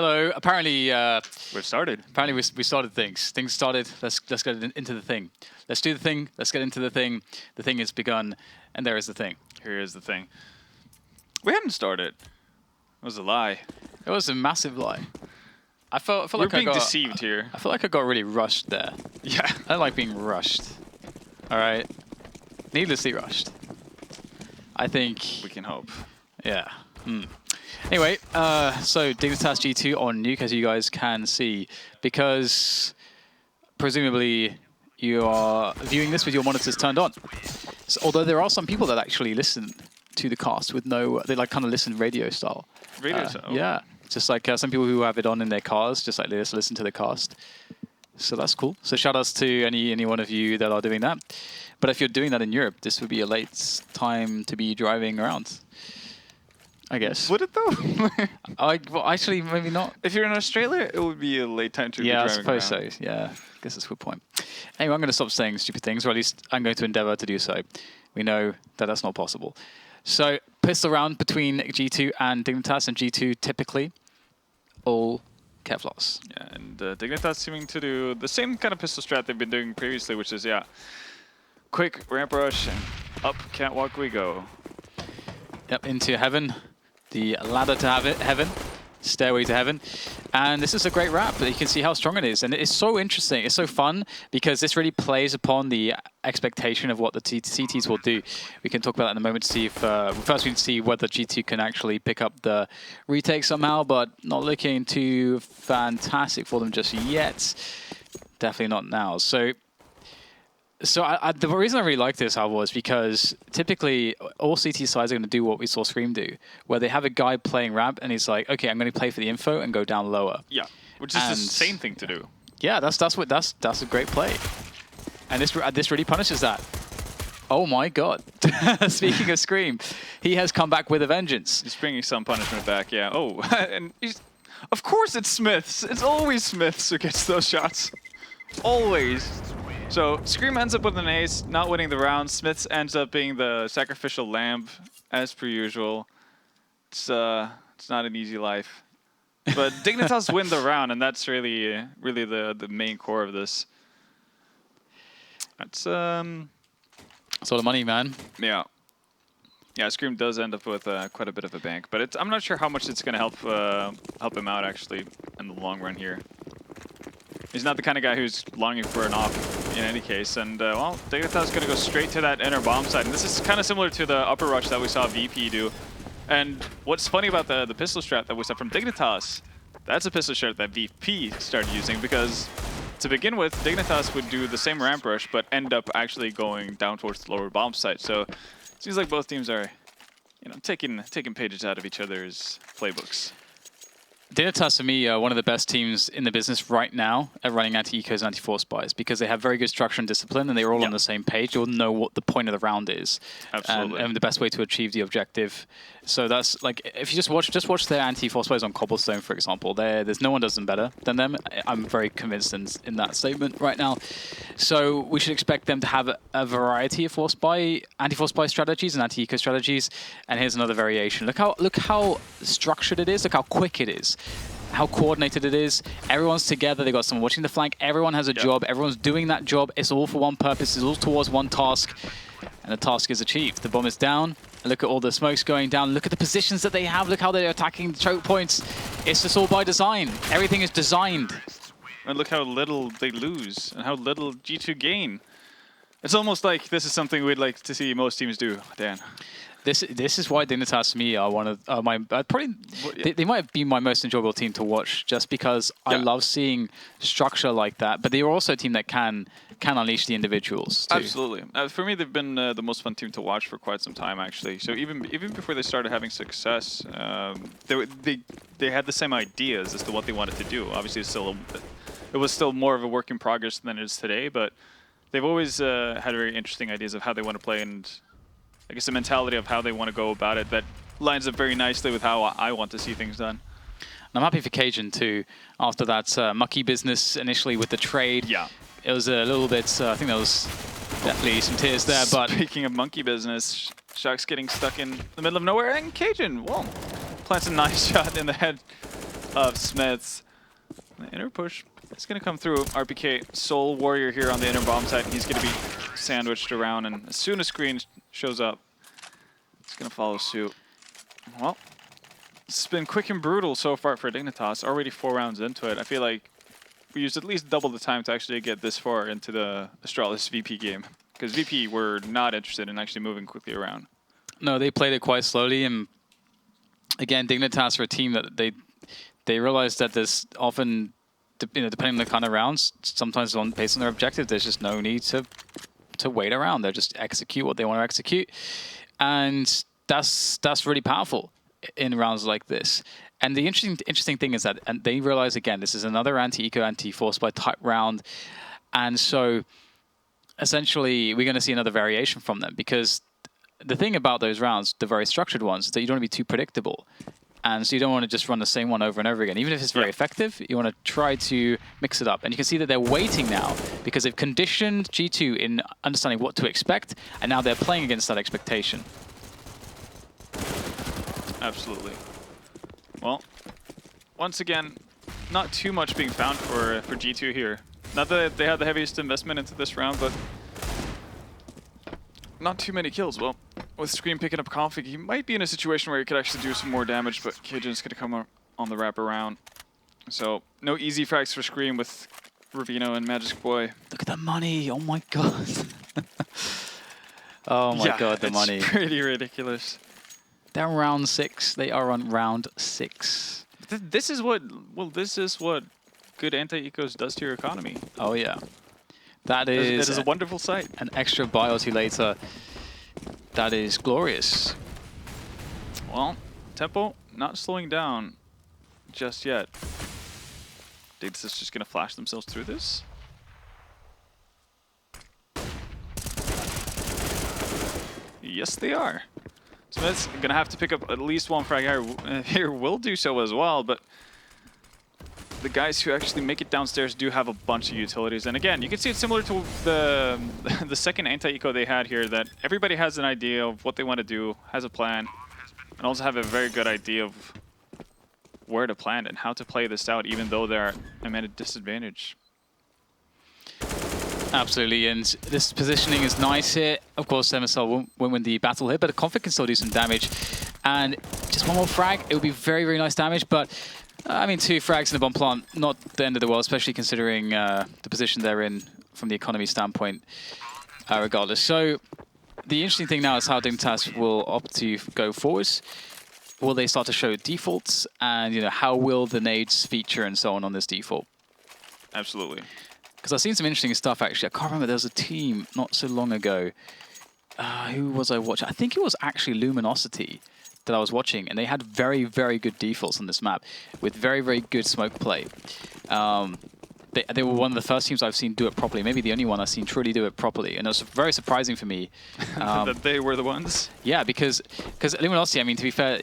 Hello. Apparently, we've started. Apparently, we started things. Things started. Let's get into the thing. Let's do the thing. Let's get into the thing. The thing has begun, and there is the thing. Here is the thing. We hadn't started. It was a lie. It was a massive lie. I felt like I got deceived here. I feel like I got really rushed there. Yeah. I don't like being rushed. All right. Needlessly rushed. I think we can hope. Yeah. Anyway, so Dignitas G2 on Nuke, as you guys can see, because presumably you are viewing this with your monitors turned on. So, although there are some people that actually listen to the cast with no, they like kind of listen radio style. Radio style? Yeah. Just like some people who have it on in their cars, just like they just listen to the cast. So that's cool. So shout outs to any one of you that are doing that. But if you're doing that in Europe, this would be a late time to be driving around, I guess. Would it though? Well, actually, maybe not. If you're in Australia, it would be a late time to be driving around. Yeah, I suppose so. Yeah, I guess that's a good point. Anyway, I'm going to stop saying stupid things, or at least I'm going to endeavor to do so. We know that that's not possible. So, pistol round between G2 and Dignitas, and G2 typically all Kevlars. Yeah, and Dignitas seeming to do the same kind of pistol strat they've been doing previously, which is, yeah, quick ramp rush and up catwalk we go. Yep, into heaven. The ladder to heaven. Stairway to heaven. And this is a great wrap. You can see how strong it is. And it's so interesting. It's so fun because this really plays upon the expectation of what the CTs will do. We can talk about that in a moment to see if... first we can see whether G2 can actually pick up the retake somehow, but not looking too fantastic for them just yet. Definitely not now. So the reason I really like this, Halvor, is because typically all CT sides are going to do what we saw Scream do, where they have a guy playing ramp and he's like, okay, I'm going to play for the info and go down lower. Yeah, which is the same thing to do. Yeah, that's a great play, and this really punishes that. Oh my God! Speaking of Scream, he has come back with a vengeance. He's bringing some punishment back. Yeah. Oh, and of course it's SmithZz. It's always SmithZz who gets those shots. Always. So Scream ends up with an ace, not winning the round. SmithZz ends up being the sacrificial lamb, as per usual. It's not an easy life. But Dignitas win the round, and that's really the main core of this. That's a lot of money, man. Yeah. Yeah, Scream does end up with quite a bit of a bank, but I'm not sure how much it's going to help him out actually in the long run here. He's not the kind of guy who's longing for an off in any case. And, well, Dignitas is going to go straight to that inner bomb side. And this is kind of similar to the upper rush that we saw VP do. And what's funny about the pistol strat that we saw from Dignitas, that's a pistol strat that VP started using because, to begin with, Dignitas would do the same ramp rush but end up actually going down towards the lower bomb site. So it seems like both teams are, you know, taking pages out of each other's playbooks. Dignitas, for me, are one of the best teams in the business right now at running anti-ecos and anti-force buys because they have very good structure and discipline, and they're all on the same page. You'll know what the point of the round is, and the best way to achieve the objective. So that's like, if you just watch their anti-force buys on Cobblestone, for example. There's no one does them better than them. I'm very convinced in that statement right now. So we should expect them to have a variety of anti-force buy strategies and anti-eco strategies. And here's another variation. Look how structured it is. Look how quick it is. How coordinated it is. Everyone's together. They've got someone watching the flank. Everyone has a job. Everyone's doing that job. It's all for one purpose. It's all towards one task. And the task is achieved. The bomb is down. Look at all the smokes going down. Look at the positions that they have. Look how they're attacking the choke points. It's just all by design. Everything is designed. And look how little they lose and how little G2 gain. It's almost like this is something we'd like to see most teams do, Dan. This is why Dignitas to me are one of my probably they might be my most enjoyable team to watch just because I love seeing structure like that. But they are also a team that can unleash the individuals too. Absolutely. For me, they've been the most fun team to watch for quite some time actually. So even before they started having success, they had the same ideas as to what they wanted to do. Obviously, it was still more of a work in progress than it is today. But they've always had very interesting ideas of how they want to play and, I guess, the mentality of how they want to go about it that lines up very nicely with how I want to see things done. And I'm happy for Cajun too. After that mucky business initially with the trade, it was a little bit. I think there was definitely some tears there. But speaking of monkey business, shox getting stuck in the middle of nowhere, and Cajun, well, plants a nice shot in the head of SmithZz. The inner push is going to come through. RpK, Soul Warrior here on the inner bomb side. He's going to be sandwiched around, and as soon as Screen shows up, he's going to follow suit. Well, it's been quick and brutal so far for Dignitas. Already 4 rounds into it. I feel like we used at least double the time to actually get this far into the Astralis VP game. Because VP were not interested in actually moving quickly around. No, they played it quite slowly, and again, Dignitas are a team that they realize that there's often, depending on the kind of rounds, sometimes based on their objective, there's just no need to wait around. They'll just execute what they want to execute, and that's really powerful in rounds like this. And the interesting thing is that, and they realize again, this is another anti-eco, anti-force by type round, and so essentially we're going to see another variation from them, because the thing about those rounds, the very structured ones, is that you don't want to be too predictable. And so you don't want to just run the same one over and over again. Even if it's very effective, you want to try to mix it up. And you can see that they're waiting now because they've conditioned G2 in understanding what to expect, and now they're playing against that expectation. Absolutely. Well, once again, not too much being found for G2 here. Not that they had the heaviest investment into this round, but not too many kills. Well, with Scream picking up config, he might be in a situation where he could actually do some more damage, but cajunb's going to come on the wraparound. So, no easy frags for Scream with RUBINO and Magic Boy. Look at the money! Oh my god! Oh my god, the money. It's pretty ridiculous. They're on round 6. They are on round 6. This is what good anti-ecos does to your economy. Oh yeah. That is a wonderful sight. An extra buy or two later. That is glorious. Well, tempo not slowing down just yet. Dignitas just going to flash themselves through this. Yes, they are. SmithZz going to have to pick up at least one frag here. Will do so as well, but the guys who actually make it downstairs do have a bunch of utilities. And again, you can see it's similar to the second anti-eco they had here, that everybody has an idea of what they want to do, has a plan, and also have a very good idea of where to plant and how to play this out, even though they're at a disadvantage. Absolutely, and this positioning is nice here. Of course, MSL won't win the battle here, but the config can still do some damage. And just one more frag, it would be very, very nice damage, but I mean, 2 frags in the bomb plant, not the end of the world, especially considering the position they're in from the economy standpoint, regardless. So the interesting thing now is how Dignitas will opt to go forwards. Will they start to show defaults, and how will the nades feature and so on this default? Absolutely. Because I've seen some interesting stuff, actually. I can't remember, there was a team not so long ago. Who was I watching? I think it was actually Luminosity that I was watching, and they had very, very good defaults on this map with very, very good smoke play. They were one of the first teams I've seen do it properly, maybe the only one I've seen truly do it properly, and it was very surprising for me. That they were the ones? Yeah, because Luminosity, I mean, to be fair,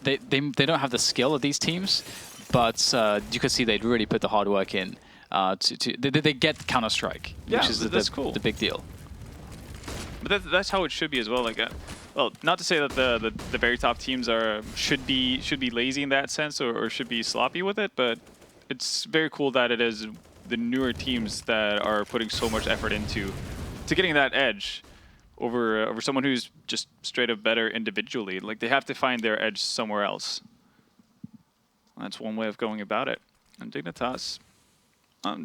they don't have the skill of these teams, but you could see they'd really put the hard work in. They get Counter-Strike, which is the big deal. But that's how it should be as well. Like, well, not to say that the very top teams should be lazy in that sense or should be sloppy with it, but it's very cool that it is the newer teams that are putting so much effort into getting that edge over someone who's just straight up better individually. Like, they have to find their edge somewhere else. That's one way of going about it. And Dignitas,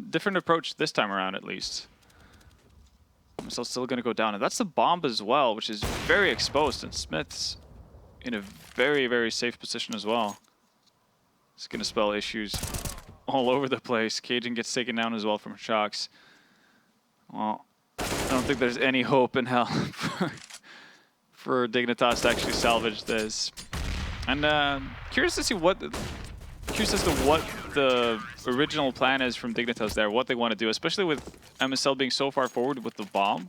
different approach this time around, at least. So still going to go down, and that's the bomb as well, which is very exposed, and SmithZz in a very, very safe position as well. It's going to spell issues all over the place. cajunb gets taken down as well from shox. Well, I don't think there's any hope in hell for Dignitas to actually salvage this. And curious as to what the original plan is from Dignitas there, what they want to do, especially with MSL being so far forward with the bomb.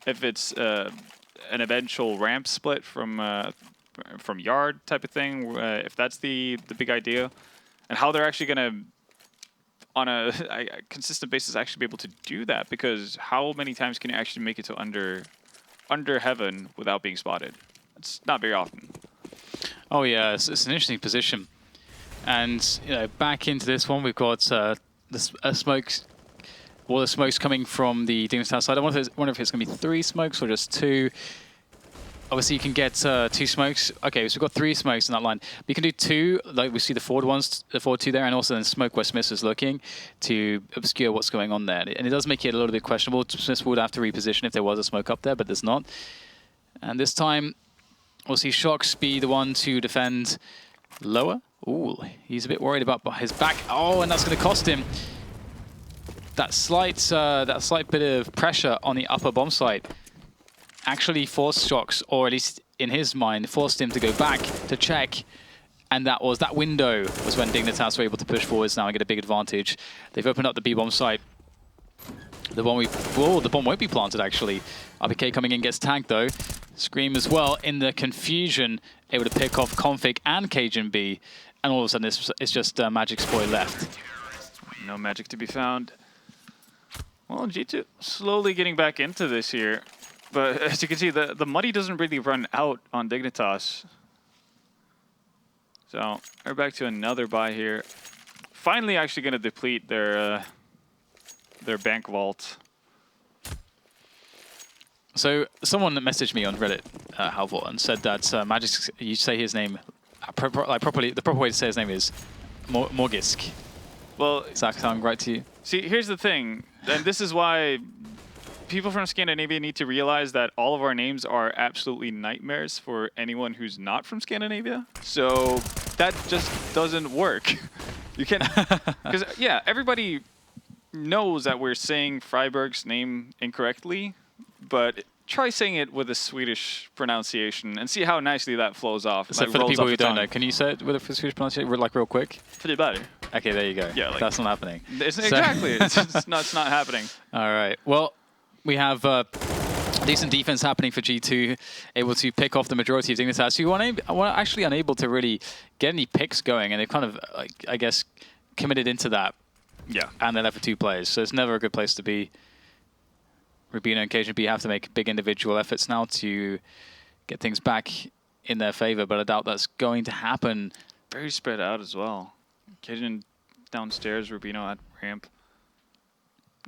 If it's an eventual ramp split from yard type of thing, if that's the big idea, and how they're actually going to, on a consistent basis, actually be able to do that, because how many times can you actually make it to under heaven without being spotted? It's not very often. Oh yeah, it's an interesting position. And you know, back into this one, we've got the smokes. All the smokes coming from the Dignitas side. I wonder if it's going to be 3 smokes or just 2. Obviously, you can get 2 smokes. Okay, so we've got 3 smokes in that line. We can do 2, like we see the forward ones, the forward 2 there, and also then smoke where SmithZz is looking to obscure what's going on there. And it does make it a little bit questionable. SmithZz would have to reposition if there was a smoke up there, but there's not. And this time, we'll see shox be the one to defend lower. Ooh, he's a bit worried about his back. Oh, and that's going to cost him. That slight bit of pressure on the upper bomb site actually forced shox, or at least in his mind, forced him to go back to check. And that window was when Dignitas were able to push forwards now and get a big advantage. They've opened up the B-bomb site. The bomb won't be planted actually. RpK coming in gets tagged though. Scream as well in the confusion, able to pick off Config and cajunb. And all of a sudden it's just Magic's boy left. No magic to be found. Well, G2 slowly getting back into this here. But as you can see, the money doesn't really run out on Dignitas. So we're back to another buy here. Finally actually going to deplete their bank vault. So someone messaged me on Reddit, Halvor, and said that Magic, you say his name, properly, the proper way to say his name is Morgisk. Well, does that sound right to you? See, here's the thing, and this is why people from Scandinavia need to realize that all of our names are absolutely nightmares for anyone who's not from Scandinavia. So that just doesn't work. You can't, because yeah, everybody knows that we're saying Freiburg's name incorrectly, but try saying it with a Swedish pronunciation and see how nicely that flows off. So like for the people who don't know, can you say it with a Swedish pronunciation, like real quick? Friberg. Okay, there you go. Yeah, like, that's not happening. Exactly, it's not happening. All right, well, we have decent defense happening for G2, able to pick off the majority of Dignitas, who were actually unable to really get any picks going, and they've kind of, I guess, committed into that. Yeah. And they're left with 2 players, so it's never a good place to be. RUBINO and cajunb have to make big individual efforts now to get things back in their favor, but I doubt that's going to happen. Very spread out as well. Cajun downstairs, RUBINO at ramp.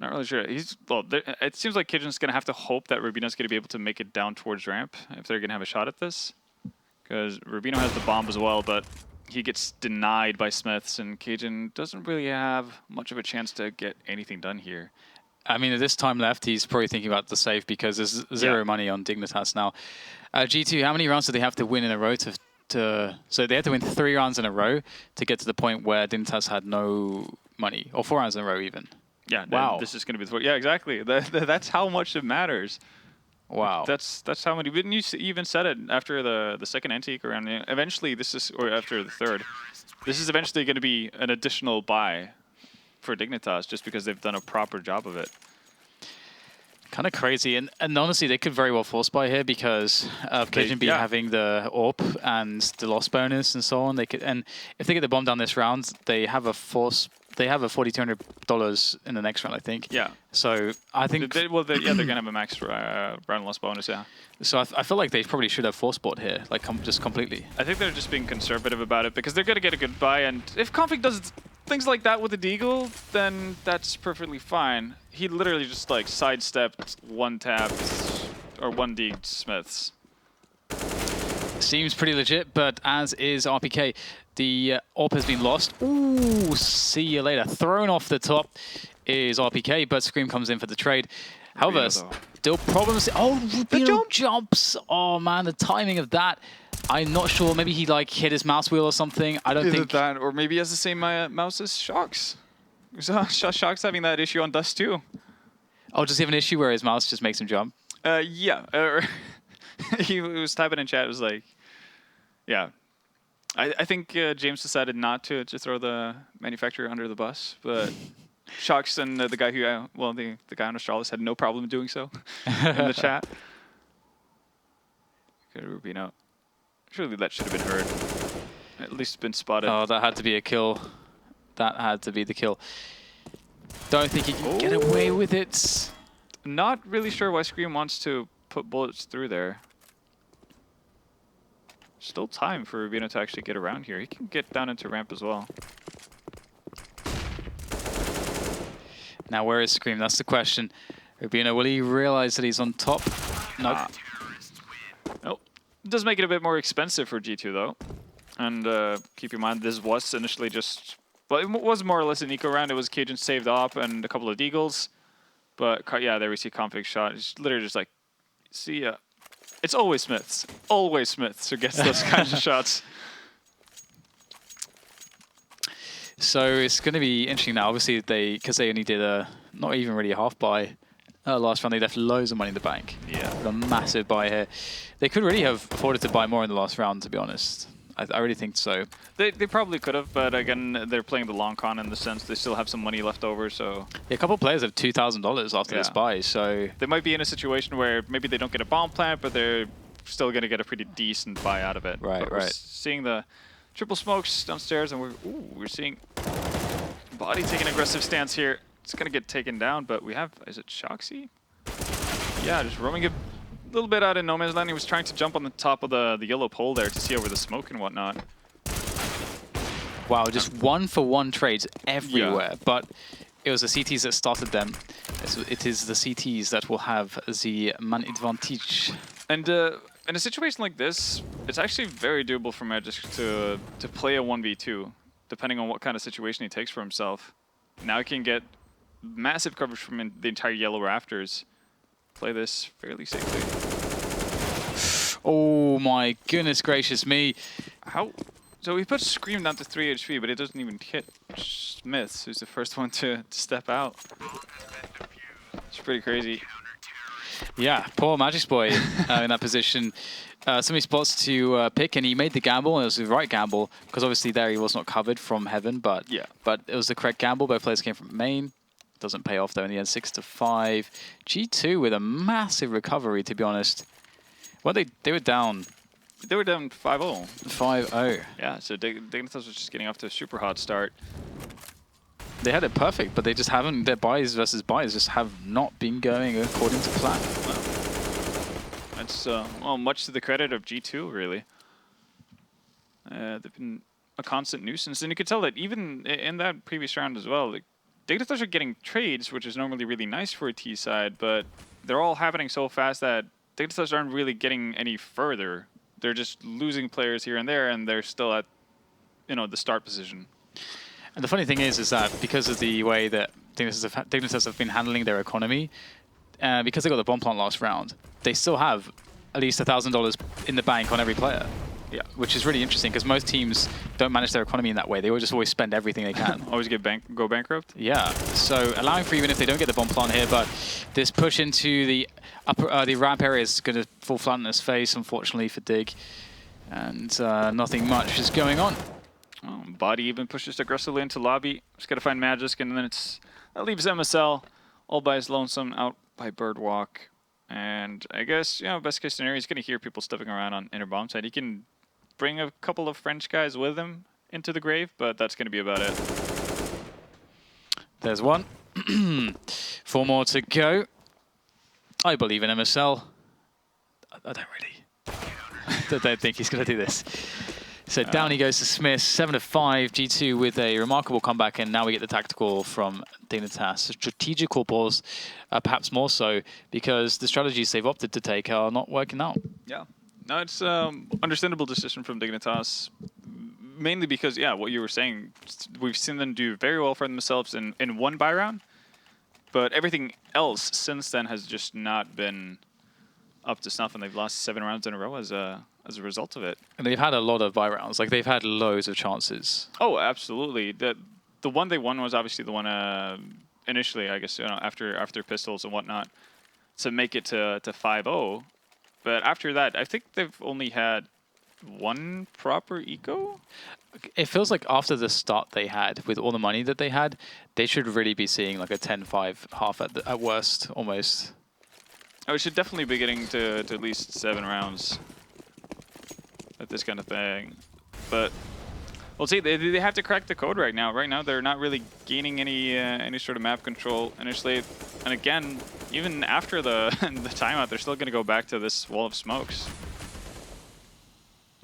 Not really sure. It seems like Cajun's going to have to hope that RUBINO's going to be able to make it down towards ramp if they're going to have a shot at this. Because RUBINO has the bomb as well, but he gets denied by SmithZz, and Cajun doesn't really have much of a chance to get anything done here. I mean, at this time left, he's probably thinking about the save because there's zero money on Dignitas now. G2, how many rounds do they have to win in a row so they have to win 3 rounds in a row to get to the point where Dignitas had no money, or 4 rounds in a row even. Yeah, wow. This is going to be the 4th. Yeah, exactly. That's how much it matters. Wow. That's how many. Didn't you even said it after the second antique round? Eventually, this is, or after the 3rd, this is eventually going to be an additional buy for Dignitas just because they've done a proper job of it. Kind of crazy, and honestly, they could very well force buy here because of cajunb having the AWP and the loss bonus and so on. They could, and if they get the bomb down this round, they have a force. They have a $4,200 in the next round, I think. Yeah. So I think they're gonna have a max round loss bonus. Yeah. So I feel like they probably should have force bought here, like just completely. I think they're just being conservative about it because they're gonna get a good buy, and if Config does things like that with the Deagle, then that's perfectly fine. He literally just like sidestepped, one-tapped, or one-degged SmithZz. Seems pretty legit, but as is RpK. The AWP has been lost. Ooh, see you later. Thrown off the top is RpK, but Scream comes in for the trade. However, still problems. Oh, RUBINO jumps. Oh man, the timing of that. I'm not sure. Maybe he like hit his mouse wheel or something. I don't think that, or maybe he has the same mouse as shox. shox having that issue on Dust too. Oh, does he have an issue where his mouse just makes him jump? Yeah. He was typing in chat. It was like, yeah. I think James decided not to throw the manufacturer under the bus, but shox and the guy who, the guy on Astralis had no problem doing so in the chat. Okay, RUBINO. Surely that should have been heard. At least been spotted. Oh, that had to be a kill. That had to be the kill. Don't think he can get away with it. Not really sure why Scream wants to put bullets through there. still time for RUBINO to actually get around here. He can get down into ramp as well. Now, where is Scream? That's the question. RUBINO, will he realize that he's on top? Nope. Nope. It does make it a bit more expensive for G2, though. And keep in mind, this was initially just... Well, it was more or less an eco round. It was Cajun saved up and a couple of deagles. But, yeah, there we see Config shot. It's literally just like, see ya. It's always SmithZz. Always SmithZz who gets those kinds of shots. So it's going to be interesting now. Obviously, because they only did not even really a half buy last round, they left loads of money in the bank. Yeah. A massive buy here. They could really have afforded to buy more in the last round, to be honest. I really think so. They probably could have, but again, they're playing the long con in the sense they still have some money left over, so... Yeah, a couple of players have $2,000 after this buy, so... They might be in a situation where maybe they don't get a bomb plant, but they're still going to get a pretty decent buy out of it. Right, but we're seeing the triple smokes downstairs, and we're seeing bodyy take an aggressive stance here. It's going to get taken down, but we have... Is it shoxy? Yeah, just roaming a little bit out in no man's land. He was trying to jump on the top of the yellow pole there to see over the smoke and whatnot. Wow, just one-for-one trades everywhere, but it was the CTs that started them. It is the CTs that will have the man advantage. And in a situation like this, it's actually very doable for Magic to play a 1v2, depending on what kind of situation he takes for himself. Now he can get massive coverage from the entire yellow rafters. Play this fairly safely. Oh my goodness gracious me. How? So we put Scream down to 3 HP, but it doesn't even hit SmithZz, who's the first one to step out. It's pretty crazy. Yeah, poor Magic's boy in that position. So many spots to pick, and he made the gamble, and it was the right gamble, because obviously there he was not covered from heaven, but it was the correct gamble. Both players came from main. Doesn't pay off though in the end, 6-5. G2 with a massive recovery, to be honest. Well, they were down. They were down 5-0. 5-0. Yeah, so Dignitas was just getting off to a super hot start. They had it perfect, but they just haven't. Their buys versus buys just have not been going according to plan. That's well, much to the credit of G2, really. They've been a constant nuisance, and you could tell that even in that previous round as well. Like, Dignitas are getting trades, which is normally really nice for a T side, but they're all happening so fast that Dignitas aren't really getting any further. They're just losing players here and there, and they're still at, the start position. And the funny thing is that because of the way that Dignitas have been handling their economy, because they got the bomb plant last round, they still have at least $1,000 in the bank on every player. Yeah, which is really interesting because most teams don't manage their economy in that way. They will just always spend everything they can. Always go bankrupt? Yeah, so allowing for even if they don't get the bomb plant here, but this push into the upper the ramp area is going to fall flat on his face, unfortunately for Dig. And nothing much is going on. Oh, bodyy even pushes aggressively into lobby. Just got to find Magic, and then that leaves MSL all by his lonesome out by Birdwalk. And I guess, best case scenario, he's going to hear people stepping around on inner bomb side. He can bring a couple of French guys with him into the grave, but that's going to be about it. There's one. 4 more to go. I believe in MSL. I don't really. don't think he's going to do this. So down he goes to SmithZz, 7-5, G2 with a remarkable comeback, and now we get the tactical from Dignitas. Strategical pause, perhaps more so, because the strategies they've opted to take are not working out. Yeah, no, it's understandable decision from Dignitas, mainly because, what you were saying, we've seen them do very well for themselves in one buy round, but everything else since then has just not been up to snuff, and they've lost 7 rounds in a row as a result of it. And they've had a lot of buy rounds. Like, they've had loads of chances. Oh, absolutely. The one they won was obviously the one initially, I guess, after pistols and whatnot, to make it to 5-0. But after that, I think they've only had one proper eco. It feels like after the start they had, with all the money that they had, they should really be seeing like a 10-5 half at worst, almost. Oh, we should definitely be getting to at least 7 rounds at this kind of thing. But we'll see. They have to crack the code right now. Right now, they're not really gaining any sort of map control initially. And again, even after the timeout, they're still going to go back to this wall of smokes.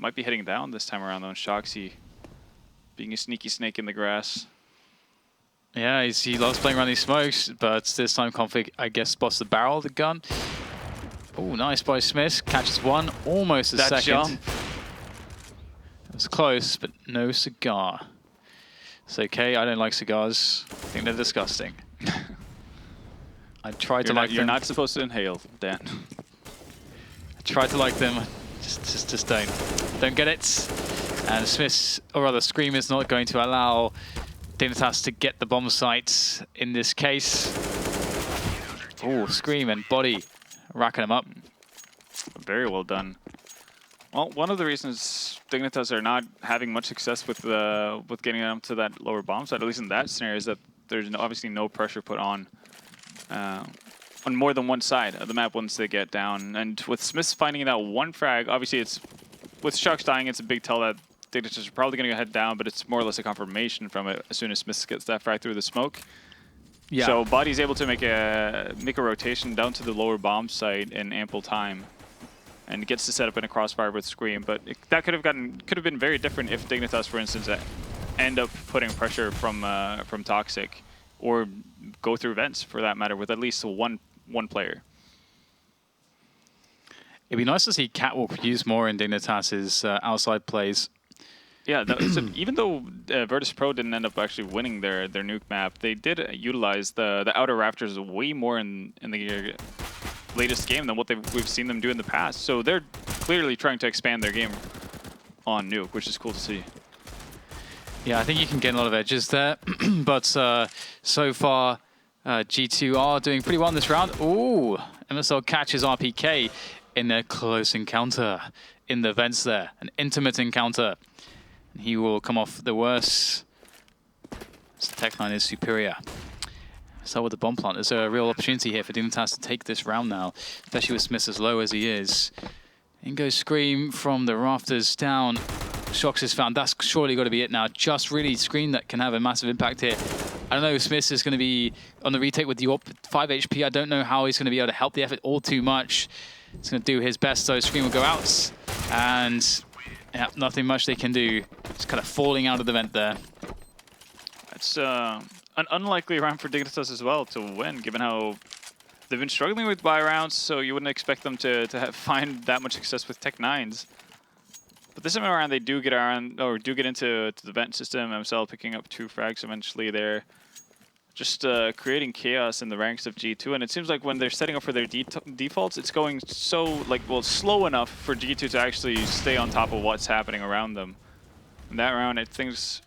might be heading down this time around, though. And shox being a sneaky snake in the grass. Yeah, he loves playing around these smokes, but this time Config, I guess, spots the barrel of the gun. Oh, nice by Smith. Catches one, almost a second. Jump. It was close, but no cigar. It's okay, I don't like cigars. I think they're disgusting. I tried to like them. You're not supposed to inhale, Dan. I tried to like them, just don't get it. And Smith, or rather Scream, is not going to allow Dignitas to get the bomb site in this case. Oh, Scream and Body racking them up. Very well done. Well, one of the reasons Dignitas are not having much success with getting them to that lower bomb site, at least in that scenario, is that there's obviously no pressure put on more than one side of the map once they get down. And with Smiths finding that one frag, obviously it's with shox dying, it's a big tell that Dignitas are probably going to head down, but it's more or less a confirmation from it as soon as Smiths gets that frag through the smoke. Yeah. So Body's able to make a rotation down to the lower bomb site in ample time, and gets to set up in a crossfire with Scream. But that could have been very different if Dignitas, for instance, end up putting pressure from Toxic, or go through vents for that matter, with at least one player. It'd be nice to see Catwalk used more in Dignitas's outside plays. Yeah, even though Virtus Pro didn't end up actually winning their nuke map, they did utilize the outer rafters way more in the latest game than what we've seen them do in the past. So they're clearly trying to expand their game on nuke, which is cool to see. Yeah, I think you can get a lot of edges there, but so far G2 are doing pretty well in this round. Ooh, MSL catches RpK in a close encounter in the vents there, an intimate encounter. He will come off the worst. The tech line is superior. So with the bomb plant, there's a real opportunity here for Dignitas to take this round now, especially with Smith as low as he is. In goes Scream from the rafters down. shox is found. That's surely got to be it now. Just really Scream that can have a massive impact here. I don't know if Smith is going to be on the retake with the 5 HP. I don't know how he's going to be able to help the effort all too much. He's going to do his best, so Scream will go out. And yeah, nothing much they can do. Just kind of falling out of the vent there. It's an unlikely round for Dignitas as well to win, given how they've been struggling with buy rounds, so you wouldn't expect them to find that much success with Tech 9s. But this time around, they do get around, or do get into the vent system. MSL picking up 2 frags eventually there. Just creating chaos in the ranks of G2, and it seems like when they're setting up for their defaults, it's going so, slow enough for G2 to actually stay on top of what's happening around them. In that round, things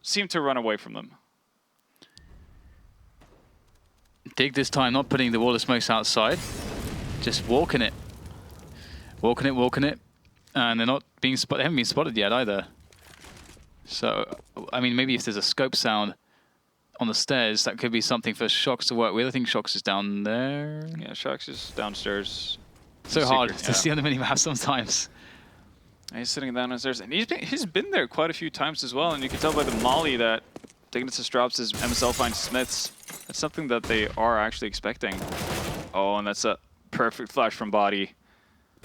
seem to run away from them. Dig this time, not putting the wall of smokes outside, just walking it. Walking it. And they're not being spotted, they haven't been spotted yet either. So, I mean, maybe if there's a scope sound on the stairs, that could be something for shox to work with. I think shox is down there. Yeah, shox is downstairs. So hard to see on the minimap sometimes. He's sitting downstairs, and he's been there quite a few times as well, and you can tell by the molly that Dignitas drops as MSL finds Smiths. That's something that they are actually expecting. Oh, and that's a perfect flash from Body.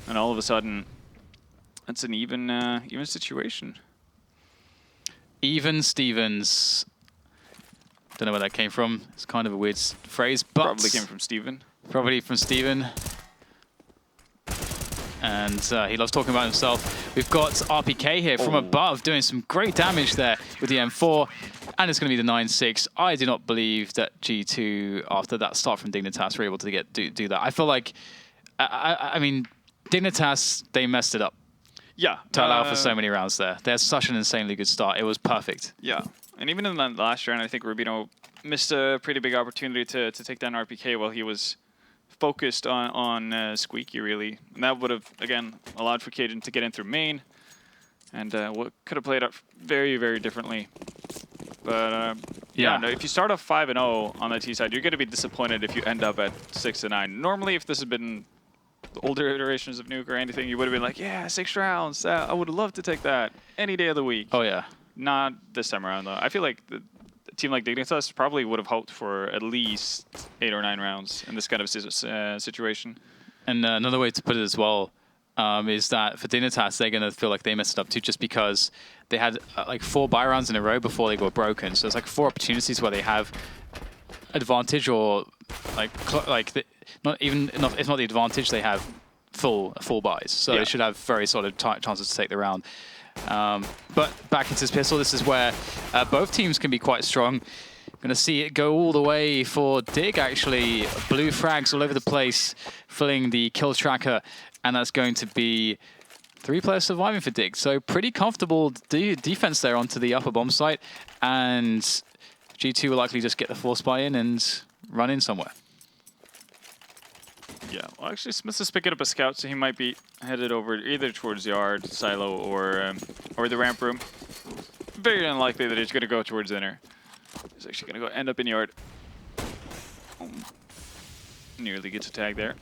And all of a sudden, it's an even situation. Even Stevens. Don't know where that came from. It's kind of a weird phrase, but probably came from Steven. Probably from Steven. And he loves talking about himself. We've got RpK here from above doing some great damage there with the M4. And it's going to be the 9-6. I do not believe that G2, after that start from Dignitas, were able to do that. I feel like, I mean, Dignitas, they messed it up. Yeah. To allow for so many rounds there. There's such an insanely good start. It was perfect. Yeah. And even in that last round, I think RUBINO missed a pretty big opportunity to take down RpK while he was focused on Squeaky, really. And that would have, again, allowed for Cajun to get in through main. And what could have played out very, very differently. But yeah, no, if you start off 5-0 on the T side, you're going to be disappointed if you end up at 6-9. Normally, if this had been the older iterations of Nuke or anything, you would have been like, yeah, 6 rounds. I would have loved to take that any day of the week. Oh, yeah. Not this time around, though. I feel like a team like Dignitas probably would have hoped for at least 8 or 9 rounds in this kind of situation. And another way to put it as well, is that for Dignitas, they're going to feel like they messed it up too, just because they had like 4 buy rounds in a row before they got broken. So it's like 4 opportunities where they have advantage, or not even if not the advantage, they have full buys. So they should have very solid chances to take the round. But back into this pistol, this is where both teams can be quite strong. Going to see it go all the way for Dig, actually. Blue frags all over the place, filling the kill tracker, and that's going to be 3 players surviving for Dig. So pretty comfortable defense there onto the upper bomb site, and G2 will likely just get the force buy in and run in somewhere. Yeah, well, actually, SmithZz picking up a scout, so he might be headed over either towards Yard, Silo, or the ramp room. Very unlikely that he's going to go towards inner. He's actually going to go end up in Yard. Nearly gets a tag there.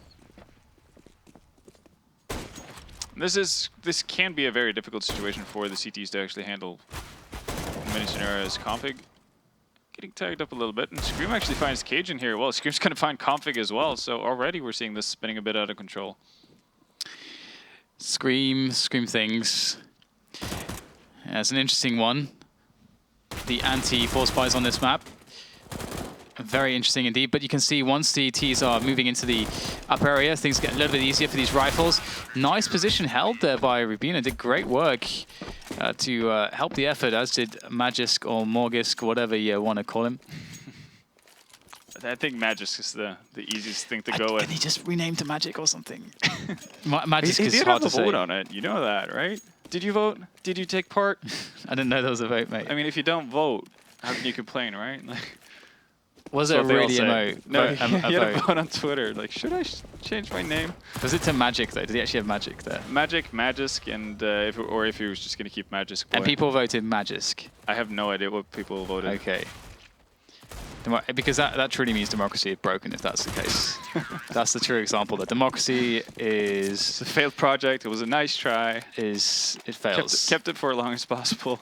This can be a very difficult situation for the CTs to actually handle many scenarios. Config getting tagged up a little bit, and Scream actually finds Cajun here. Well, Scream's going to find Config as well, so already we're seeing this spinning a bit out of control. Scream things. Yeah, it's an interesting one. The anti-force buys on this map. Very interesting indeed, but you can see once the Ts are moving into the upper area, things get a little bit easier for these rifles. Nice position held there by RUBINO. Did great work to help the effort, as did Magisk or Morgisk, whatever you want to call him. I think Magisk is the easiest thing to go with. Can he just rename to Magic or something? Magisk is hard to say. He did have a vote on it. You know that, right? Did you vote? Did you take part? I didn't know there was a vote, mate. I mean, if you don't vote, how can you complain, right? Was it really a vote? No, he had a vote on Twitter. Like, should I change my name? Was it to Magic, though? Did he actually have Magic there? Magisk, and if he was just going to keep Magisk. And people voted Magisk? I have no idea what people voted. Okay. Because that truly means democracy is broken, if that's the case. That's the true example. That democracy is... It's a failed project. It was a nice try. It fails. Kept it for as long as possible.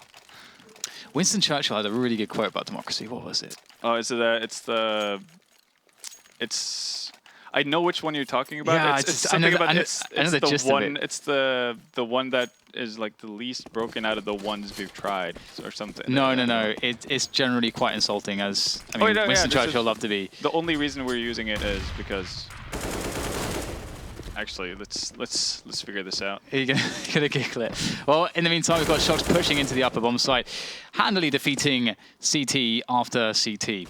Winston Churchill had a really good quote about democracy. What was it? Oh, I know which one you're talking about. Yeah, it's something about it's the one. It's the one that is like the least broken out of the ones we've tried, or something. No. It's generally quite insulting. As I mean, Winston Churchill loved to be. The only reason we're using it is because. Actually, let's figure this out. You're gonna giggle it. Well, in the meantime, we've got shox pushing into the upper bomb site, handily defeating CT after CT.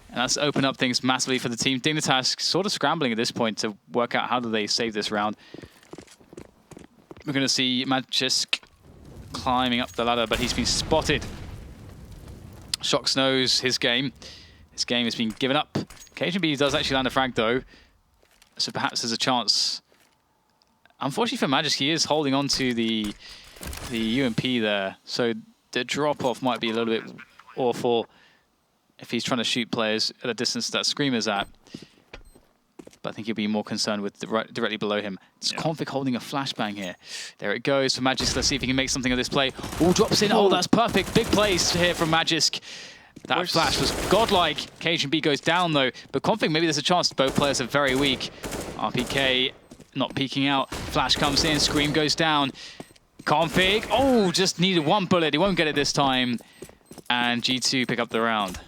And that's opened up things massively for the team. Dignitas sort of scrambling at this point to work out how do they save this round. We're going to see Magisk climbing up the ladder, but he's been spotted. shox knows his game. His game has been given up. cajunb does actually land a frag, though. So perhaps there's a chance. Unfortunately for Magisk, he is holding on to the UMP there. So the drop-off might be a little bit awful if he's trying to shoot players at a distance that Scream is at. But I think he'll be more concerned with directly below him. It's Config holding a flashbang here. There it goes for Magisk. Let's see if he can make something of this play. Oh, drops in. Oh, that's perfect. Big plays here from Magisk. That flash was godlike. cajunb goes down, though. But Config, maybe there's a chance. Both players are very weak. RPK not peeking out. Flash comes in. Scream goes down. Config. Oh, just needed one bullet. He won't get it this time. And G2 pick up the round.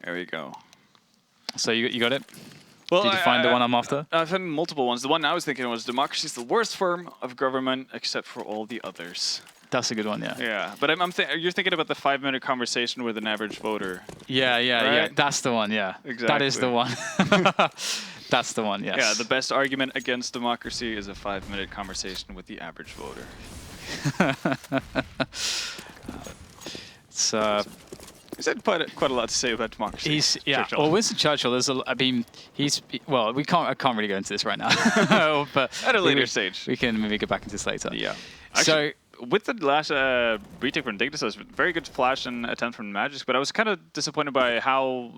There we go. So you got it? Well, Did you find the one I'm after? I've had multiple ones. The one I was thinking was democracy is the worst form of government except for all the others. That's a good one, yeah. Yeah, but you're thinking about the 5-minute conversation with an average voter. Yeah. That's the one, yeah. Exactly. That is the one. That's the one, yes. Yeah, the best argument against democracy is a 5-minute conversation with the average voter. It's He's had quite a lot to say about democracy. Churchill. Well, Winston Churchill is. I can't really go into this right now. But at a later stage, we can maybe get back into this later. Yeah. Actually, with the last retake from Dignitas, very good flash and attempt from Magisk, but I was kind of disappointed by how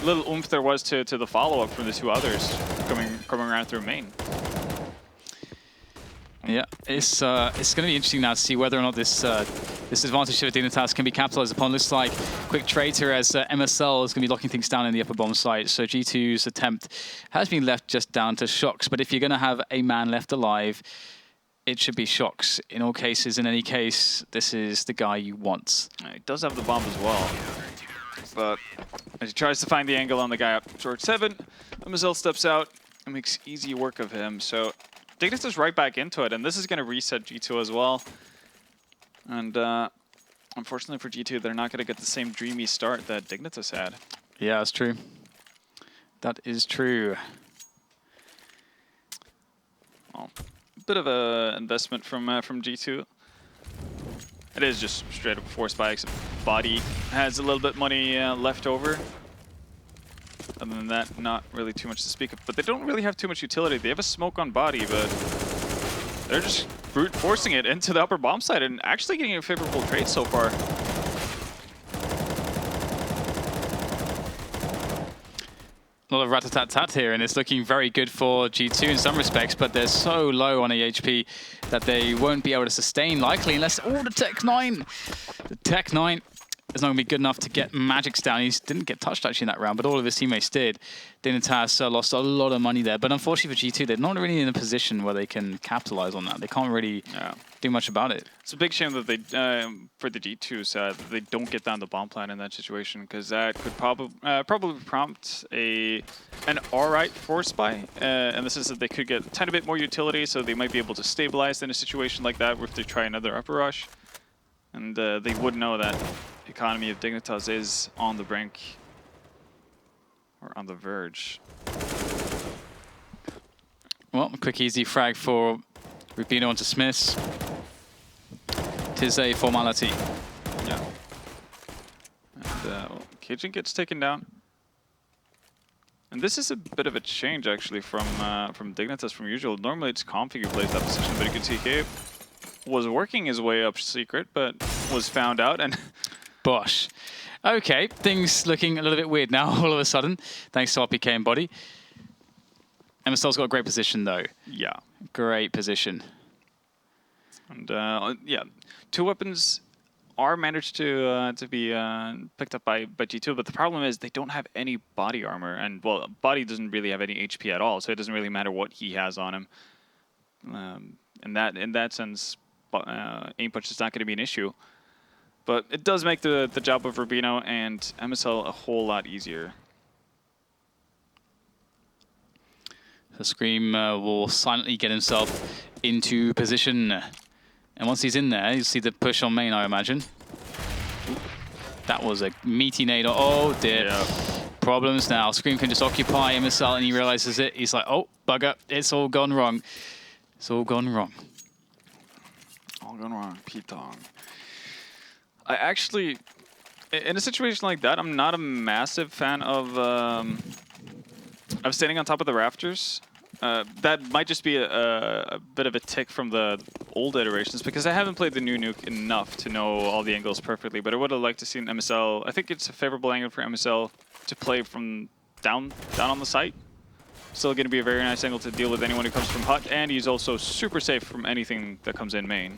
little oomph there was to the follow-up from the two others coming around through main. Yeah, it's going to be interesting now to see whether or not this this advantage of Dignitas can be capitalized upon. Looks like quick trades here as MSL is going to be locking things down in the upper bomb site. So G2's attempt has been left just down to shox. But if you're going to have a man left alive, it should be shox. In all cases, in any case, this is the guy you want. He does have the bomb as well. But as he tries to find the angle on the guy up towards 7, MSL steps out and makes easy work of him. So Dignitas is right back into it, and this is going to reset G2 as well. And unfortunately for G2, they're not going to get the same dreamy start that Dignitas had. Yeah, that's true. That is true. Well, a bit of an investment from G2. It is just straight up force spikes. bodyy has a little bit money left over. Other than that, not really too much to speak of. But they don't really have too much utility. They have a smoke on bodyy, but they're just brute forcing it into the upper bomb side and actually getting a favorable trade so far. A lot of rat-a-tat-tat here, and it's looking very good for G2 in some respects, but they're so low on AHP that they won't be able to sustain likely unless... Oh, the Tech 9! The Tech 9 is not going to be good enough to get Magic's down. He didn't get touched actually in that round, but all of his teammates did. Dignitas lost a lot of money there, but unfortunately for G2, they're not really in a position where they can capitalize on that. They can't really do much about it. It's a big shame that they, for the G2 side, they don't get down the bomb plan in that situation, because that could probably prompt an alright force buy, and this is that they could get a tiny bit more utility, so they might be able to stabilize in a situation like that, where if they try another upper rush, and they would know that the economy of Dignitas is on the brink, or on the verge. Well, a quick easy frag for RUBINO onto SmithZz. Tis a formality. Yeah. And well, cajunb gets taken down. And this is a bit of a change actually from Dignitas from usual. Normally it's Config who plays that position, but you can see Gabe was working his way up secret, but was found out and Bosh. Okay, things looking a little bit weird now all of a sudden, thanks to RpK and bodyy. MSL's got a great position though. Yeah. Great position. And yeah, 2 weapons are managed to be picked up by G2, but the problem is they don't have any body armor, and well, bodyy doesn't really have any HP at all, so it doesn't really matter what he has on him. In that sense, aim punch is not going to be an issue. But it does make the job of RUBINO and MSL a whole lot easier. So Scream will silently get himself into position. And once he's in there, you see the push on main, I imagine. That was a meaty nade. Oh dear. Yeah. Problems now. Scream can just occupy MSL and he realizes it. He's like, oh, bugger. It's all gone wrong. It's all gone wrong. All gone wrong. P-Tong. I actually, in a situation like that, I'm not a massive fan of standing on top of the rafters. That might just be a bit of a tick from the old iterations, because I haven't played the new Nuke enough to know all the angles perfectly, but I would have liked to see an MSL. I think it's a favorable angle for MSL to play from down on the site. Still going to be a very nice angle to deal with anyone who comes from hut, and he's also super safe from anything that comes in main.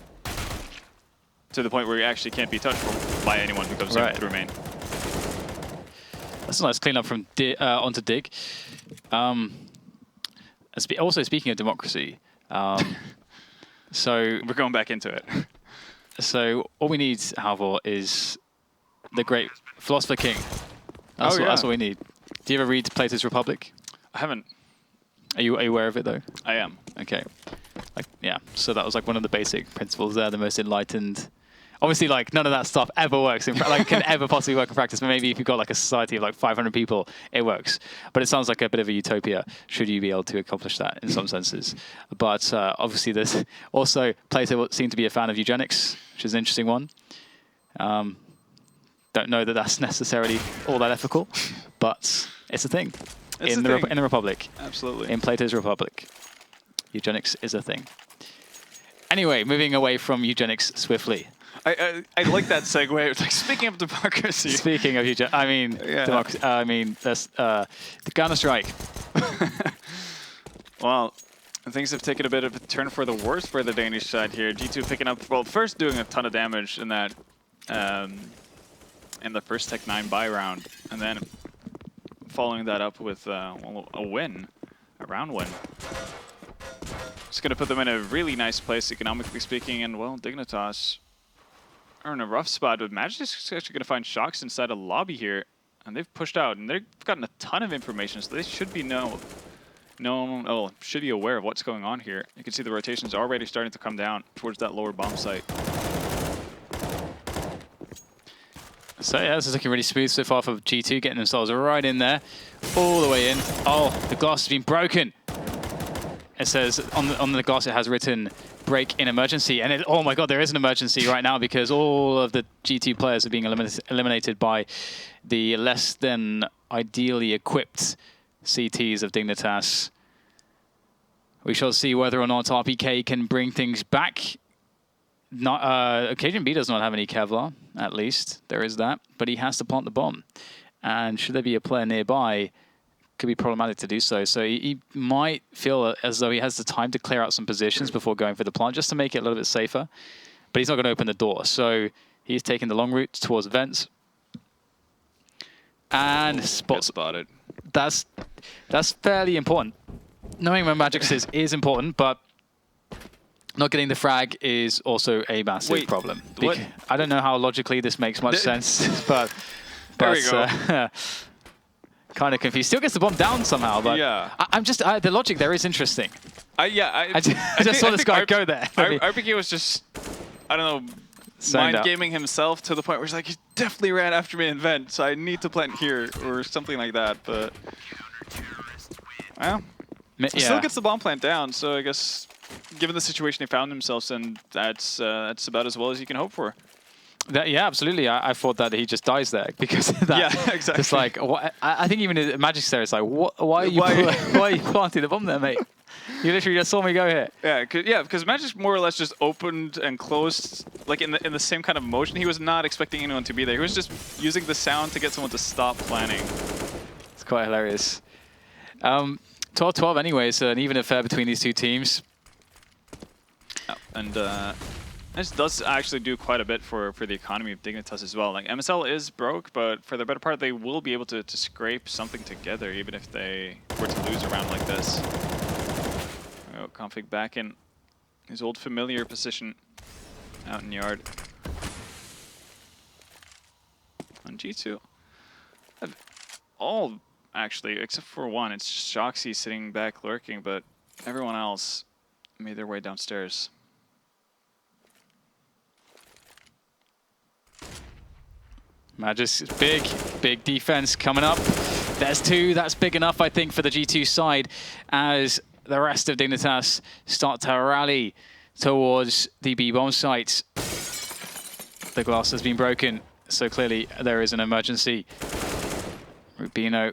To the point where he actually can't be touched by anyone who comes in through main. That's a nice cleanup from onto Dig. Also, speaking of democracy, so we're going back into it. So all we need, Halvor, is the great Philosopher King. That's what we need. Do you ever read Plato's Republic? I haven't. Are you aware of it though? I am. Okay. Yeah. So that was like one of the basic principles there. The most enlightened. Obviously, like none of that stuff ever works, can ever possibly work in practice. But maybe if you've got like a society of like 500 people, it works. But it sounds like a bit of a utopia. Should you be able to accomplish that in some senses? But obviously, there's also Plato seemed to be a fan of eugenics, which is an interesting one. Don't know that that's necessarily all that ethical, but it's a thing in the Republic. Absolutely. In Plato's Republic, eugenics is a thing. Anyway, moving away from eugenics swiftly. I like that segue. It's like, speaking of democracy. Speaking of eugenics, I mean, democracy. I mean, that's the Counter-Strike. Well, And things have taken a bit of a turn for the worse for the Danish side here. G2 picking up, well, first doing a ton of damage in that, in the first Tech 9 buy round, and then following that up with well, a win, a round win. It's going to put them in a really nice place, economically speaking, and, well, Dignitas are in a rough spot, but Magic is actually going to find shox inside a lobby here, and they've pushed out, and they've gotten a ton of information, so they should be should be aware of what's going on here. You can see the rotations already starting to come down towards that lower bomb site. So yeah, this is looking really smooth so far for G2, getting themselves right in there, all the way in. Oh, the glass has been broken. It says on the glass it has written break in emergency, and oh my god, there is an emergency right now because all of the G2 players are being eliminated by the less than ideally equipped CTs of Dignitas. We shall see whether or not RPK can bring things back. cajunb does not have any Kevlar, at least. There is that. But he has to plant the bomb. And should there be a player nearby, it could be problematic to do so. So he might feel as though he has the time to clear out some positions before going for the plant, just to make it a little bit safer. But he's not going to open the door. So he's taking the long route towards vents. And spotted. That's fairly important. Knowing where Magic is important, but not getting the frag is also a massive problem. What? I don't know how logically this makes much sense, but there we go. Kind of confused. Still gets the bomb down somehow, but yeah. I'm just the logic there is interesting. I just saw this guy go there. RPK was just, I don't know, mind gaming himself to the point where he's like, he definitely ran after me in vent, so I need to plant here or something like that. But well, he still gets the bomb plant down. So I guess, given the situation he found himself in, that's about as well as you can hope for. Yeah, absolutely. I thought that he just dies there because of that. Yeah, exactly. Just like, I think even in Magic's there, it's like, why are you planting the bomb there, mate? You literally just saw me go here. Yeah, because Magic more or less just opened and closed, like in the same kind of motion. He was not expecting anyone to be there. He was just using the sound to get someone to stop planning. It's quite hilarious. 12-12 anyways, an even affair between these two teams. Oh, and this does actually do quite a bit for the economy of Dignitas as well. Like, MSL is broke, but for the better part, they will be able to scrape something together, even if they were to lose a round like this. Oh, Config back in his old familiar position out in yard. On G2. All, actually, except for one. It's shoxy sitting back lurking, but everyone else made their way downstairs. Magic's big defense coming up. There's two. That's big enough, I think, for the G2 side as the rest of Dignitas start to rally towards the B-bomb site. The glass has been broken, so clearly there is an emergency. RUBINO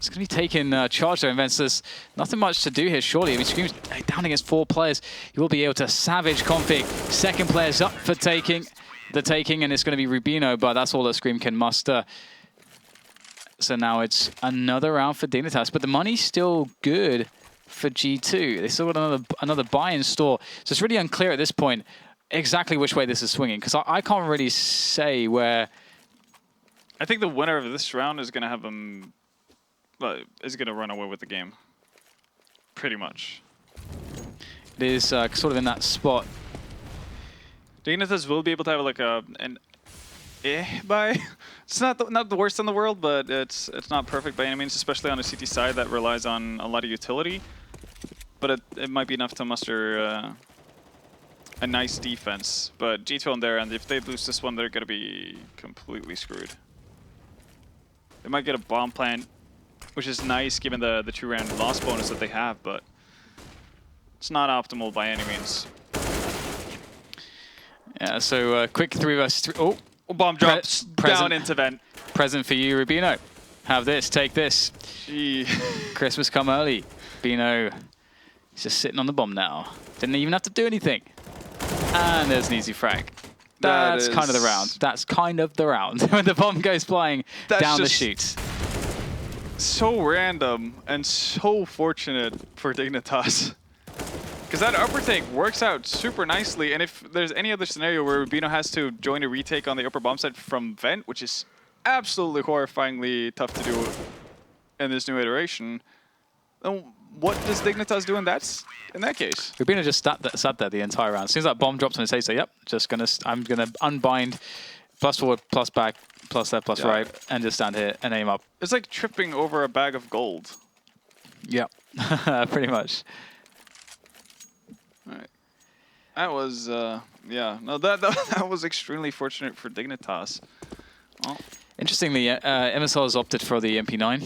is going to be taking charge there, and there's nothing much to do here, surely. I mean, Scream's down against 4 players. You will be able to savage Config. Second player's up for taking. And it's going to be RUBINO, but that's all that Scream can muster. So now it's another round for Dignitas, but the money's still good for G2. They still got another buy in store. So it's really unclear at this point exactly which way this is swinging, because I can't really say where. I think the winner of this round is going to have is going to run away with the game, pretty much. It is sort of in that spot. Dignitas will be able to have like an buy. It's not the worst in the world, but it's not perfect by any means, especially on a CT side that relies on a lot of utility. But it might be enough to muster a nice defense. But G2 on their end, if they lose this one, they're going to be completely screwed. They might get a bomb plant, which is nice given the 2-round loss bonus that they have, but it's not optimal by any means. Yeah, so quick 3 versus 3. Oh, bomb drops down into vent. Present for you, RUBINO. Have this, take this. Gee. Christmas come early. RUBINO is just sitting on the bomb now. Didn't even have to do anything. And there's an easy frag. That's kind of the round. That's kind of the round. When the bomb goes flying down the chute. So random and so fortunate for Dignitas. Because that upper take works out super nicely, and if there's any other scenario where RUBINO has to join a retake on the upper bomb side from vent, which is absolutely horrifyingly tough to do in this new iteration, then what does Dignitas do in that case? RUBINO just sat there the entire round. As soon as that bomb drops on his head, so yep, I'm gonna unbind, plus forward, plus back, plus left, plus right, and just stand here and aim up. It's like tripping over a bag of gold. Yeah, pretty much. All right. That was, yeah, no, that was extremely fortunate for Dignitas. Well, interestingly, MSL has opted for the MP9.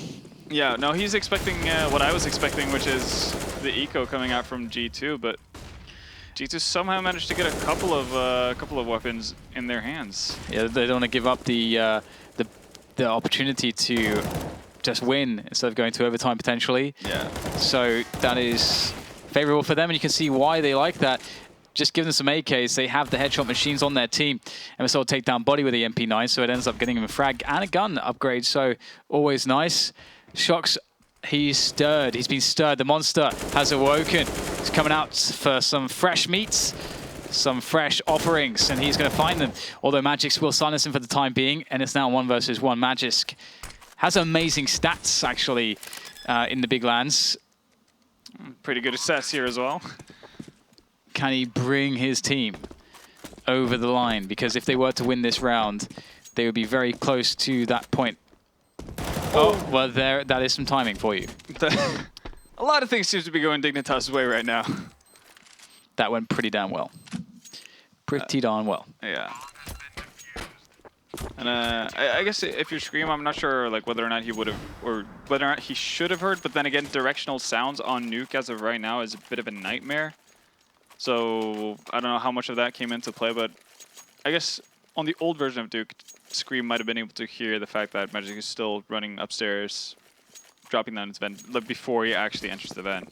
Yeah, no, he's expecting what I was expecting, which is the eco coming out from G2, but G2 somehow managed to get a couple of weapons in their hands. Yeah, they don't want to give up the opportunity to just win instead of going to overtime potentially. Yeah. So that is favorable for them, and you can see why they like that. Just give them some AKs. They have the headshot machines on their team. MSL take down body with the MP9, so it ends up getting him a frag and a gun upgrade. So always nice. shox, he's stirred. He's been stirred. The monster has awoken. He's coming out for some fresh meats, some fresh offerings, and he's going to find them. Although Magix will silence him for the time being, and it's now 1 versus 1. Magix has amazing stats, actually, in the big lands. Pretty good stats here as well. Can he bring his team over the line? Because if they were to win this round, they would be very close to that point. Oh, well, that is some timing for you. A lot of things seem to be going Dignitas' way right now. That went pretty damn well. Pretty darn well. Yeah. And I guess if you're Scream, I'm not sure like whether or not he would have, or whether or not he should have heard. But then again, directional sounds on Nuke as of right now is a bit of a nightmare. So I don't know how much of that came into play, but I guess on the old version of Duke, Scream might have been able to hear the fact that Magic is still running upstairs, dropping down his vent before he actually enters the vent.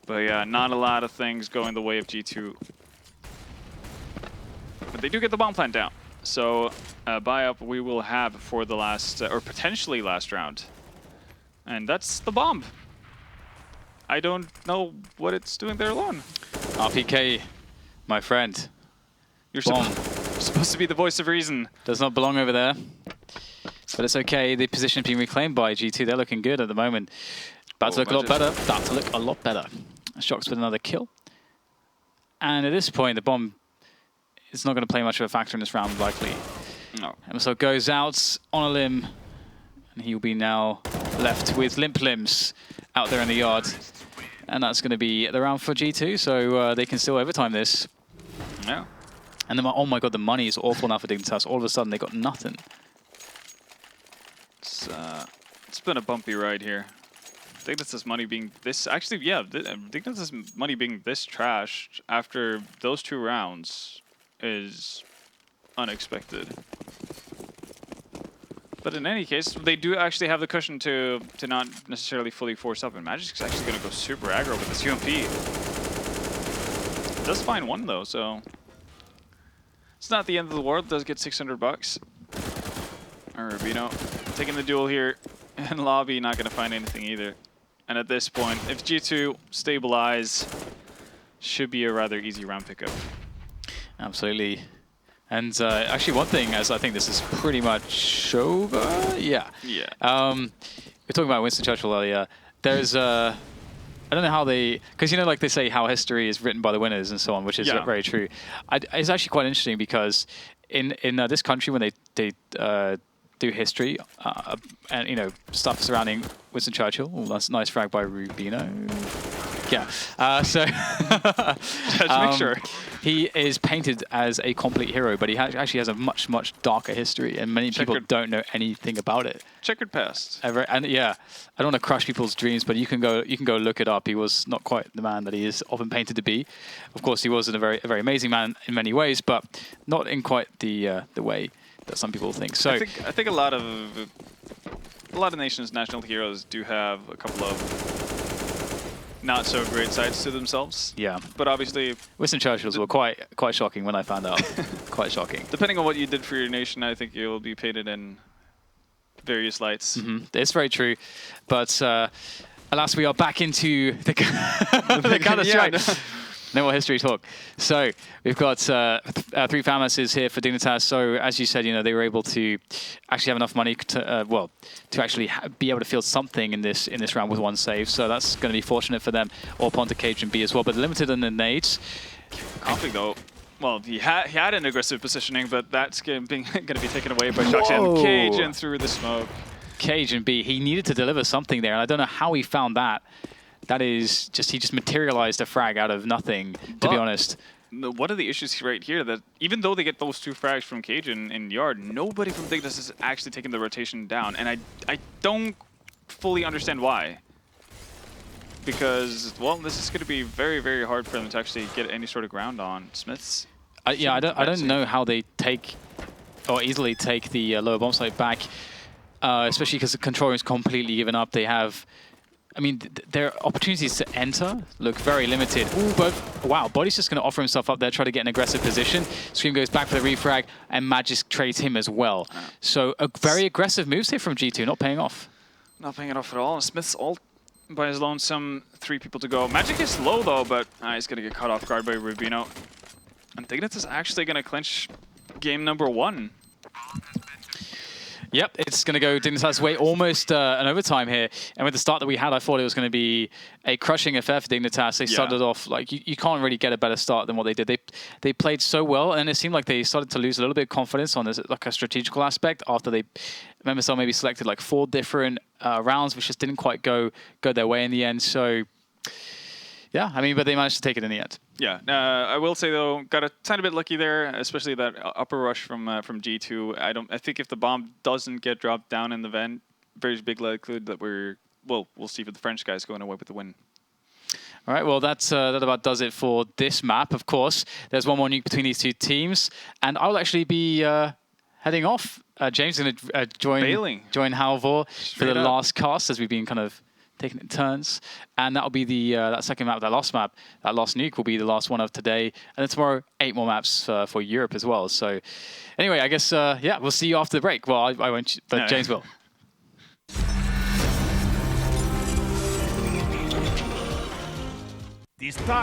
But yeah, not a lot of things going the way of G2. But they do get the bomb plant down. So buy up we will have for the last, or potentially last round. And that's the bomb. I don't know what it's doing there alone. RPK, my friend. You're supposed to be the voice of reason. Does not belong over there. But it's okay. The position is being reclaimed by G2. They're looking good at the moment. About to look a lot better. About to look a lot better. shox with another kill. And at this point, the bomb is not going to play much of a factor in this round, likely. No. MSL goes out on a limb. And he will be now left with limp limbs out there in the yard. And that's going to be the round for G2, so they can still overtime this. Yeah. And oh my god, the money is awful now for Dignitas. All of a sudden, they got nothing. It's been a bumpy ride here. Dignitas' money being this... Actually, yeah, Dignitas' money being this trashed after those 2 rounds is unexpected. But in any case, they do actually have the cushion to not necessarily fully force up, and Magic's actually going to go super aggro with this UMP. It does find 1 though, so it's not the end of the world. It does get $600. RUBINO taking the duel here in lobby, not going to find anything either. And at this point, if G2 stabilize, should be a rather easy round pickup. Absolutely. And actually, one thing, as I think this is pretty much over. Yeah. Yeah. We're talking about Winston Churchill earlier. There's I don't know how they, because you know, like they say, how history is written by the winners and so on, which is very true. It's actually quite interesting because in this country, when they do history and you know stuff surrounding Winston Churchill, that's a nice frag by RUBINO. Yeah. So make sure. He is painted as a complete hero, but he actually has a much, much darker history, and many people don't know anything about it. Checkered past. And yeah, I don't want to crush people's dreams, but you can go look it up. He was not quite the man that he is often painted to be. Of course, he was a very amazing man in many ways, but not in quite the way that some people think. So I think a lot of nations' national heroes do have a couple of not so great sides to themselves. Yeah. But obviously Winston Churchill's were quite shocking when I found out. Quite shocking. Depending on what you did for your nation, I think you'll be painted in various lights. Mm-hmm. It's very true. But Alas, we are back into the Counter-Strike. No more history talk. So we've got 3 Famouses here for Dignitas. So as you said, you know, they were able to actually have enough money to, well, to actually be able to field something in this round with 1 save. So that's going to be fortunate for them. Or onto cajunb as well, but limited in the nades. Config though. Well, he had an aggressive positioning, but that's going to be taken away by shox and cajunb through the smoke. cajunb, he needed to deliver something there, and I don't know how he found that. That is just, he just materialized a frag out of nothing, to be honest. One of the issues right here, that even though they get those 2 frags from cajunb in yard, nobody from Dignitas is actually taking the rotation down, and I don't fully understand why. Because, well, this is going to be very, very hard for them to actually get any sort of ground on. SmithZz. Yeah, I don't know how they take, or easily take the lower bomb site back, especially because the control room is completely given up. They have, I mean, their opportunities to enter look very limited. Ooh, but wow, body's just going to offer himself up there, try to get an aggressive position. Scream goes back for the refrag, and Magisk trades him as well. So a very aggressive moves here from G2, not paying off. Not paying it off at all. SmithZz ult by his lonesome, 3 people to go. Magic is low though, but he's going to get caught off guard by RUBINO. And Dignitas is actually going to clinch game number 1. Yep, it's going to go Dignitas' way, almost an overtime here. And with the start that we had, I thought it was going to be a crushing affair for Dignitas. They started off, like, you can't really get a better start than what they did. They played so well, and it seemed like they started to lose a little bit of confidence on this, like a strategical aspect after they, MSL maybe selected like 4 different rounds, which just didn't quite go their way in the end. So, yeah, I mean, but they managed to take it in the end. Yeah, I will say though, got a tiny bit lucky there, especially that upper rush from G2. I think if the bomb doesn't get dropped down in the vent, very big likelihood that we'll see for the French guys going away with the win. All right, well, that about does it for this map. Of course, there's one more nuke between these 2 teams, and I'll actually be heading off. James is going to join Halvor for the last cast, as we've been kind of taking it in turns, and that'll be the that second map, that last nuke will be the last one of today, and then tomorrow 8 more maps for Europe as well. So anyway, I guess yeah, we'll see you after the break. Well, I won't, but no. James will. This time